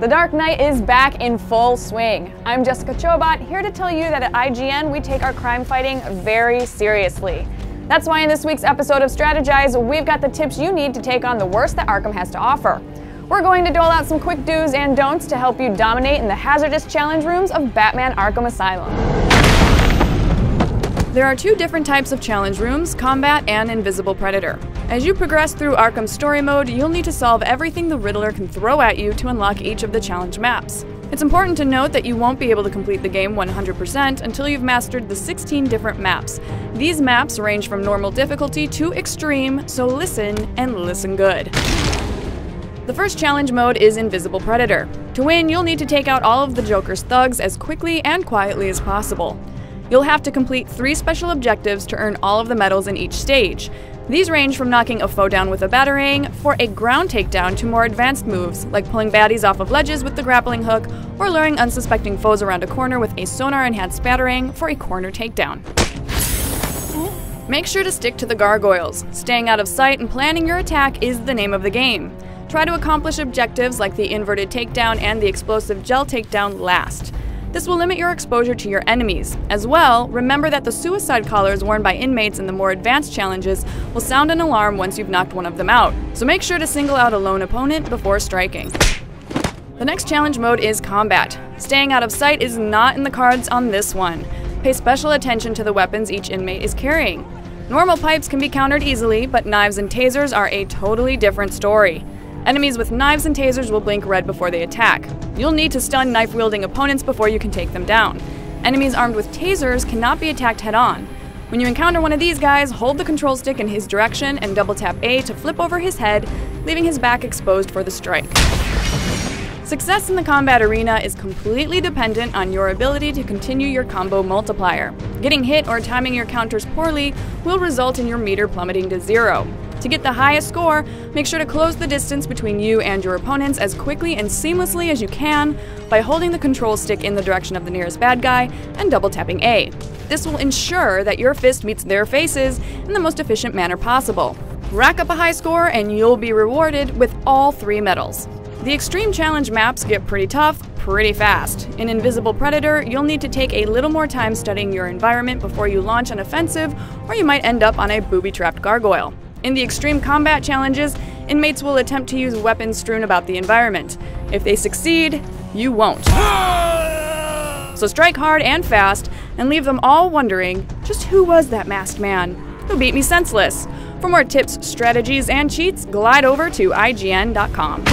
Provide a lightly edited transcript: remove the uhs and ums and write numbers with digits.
The Dark Knight is back in full swing. I'm Jessica Chobot, here to tell you that at IGN we take our crime fighting very seriously. That's why in this week's episode of Strategize, we've got the tips you need to take on the worst that Arkham has to offer. We're going to dole out some quick do's and don'ts to help you dominate in the hazardous challenge rooms of Batman Arkham Asylum. There are two different types of challenge rooms, Combat and Invisible Predator. As you progress through Arkham's story mode, you'll need to solve everything the Riddler can throw at you to unlock each of the challenge maps. It's important to note that you won't be able to complete the game 100% until you've mastered the 16 different maps. These maps range from normal difficulty to extreme, so listen and listen good. The first challenge mode is Invisible Predator. To win, you'll need to take out all of the Joker's thugs as quickly and quietly as possible. You'll have to complete 3 special objectives to earn all of the medals in each stage. These range from knocking a foe down with a batarang for a ground takedown to more advanced moves, like pulling baddies off of ledges with the grappling hook, or luring unsuspecting foes around a corner with a sonar-enhanced batarang for a corner takedown. Make sure to stick to the gargoyles. Staying out of sight and planning your attack is the name of the game. Try to accomplish objectives like the inverted takedown and the explosive gel takedown last. This will limit your exposure to your enemies. As well, remember that the suicide collars worn by inmates in the more advanced challenges will sound an alarm once you've knocked one of them out, so make sure to single out a lone opponent before striking. The next challenge mode is Combat. Staying out of sight is not in the cards on this one. Pay special attention to the weapons each inmate is carrying. Normal pipes can be countered easily, but knives and tasers are a totally different story. Enemies with knives and tasers will blink red before they attack. You'll need to stun knife-wielding opponents before you can take them down. Enemies armed with tasers cannot be attacked head-on. When you encounter one of these guys, hold the control stick in his direction and double-tap A to flip over his head, leaving his back exposed for the strike. Success in the combat arena is completely dependent on your ability to continue your combo multiplier. Getting hit or timing your counters poorly will result in your meter plummeting to 0. To get the highest score, make sure to close the distance between you and your opponents as quickly and seamlessly as you can by holding the control stick in the direction of the nearest bad guy and double tapping A. This will ensure that your fist meets their faces in the most efficient manner possible. Rack up a high score and you'll be rewarded with all 3 medals. The extreme challenge maps get pretty tough pretty fast. In Invisible Predator, you'll need to take a little more time studying your environment before you launch an offensive, or you might end up on a booby-trapped gargoyle. In the extreme combat challenges, inmates will attempt to use weapons strewn about the environment. If they succeed, you won't. So strike hard and fast, and leave them all wondering, just who was that masked man who beat me senseless? For more tips, strategies, and cheats, glide over to IGN.com.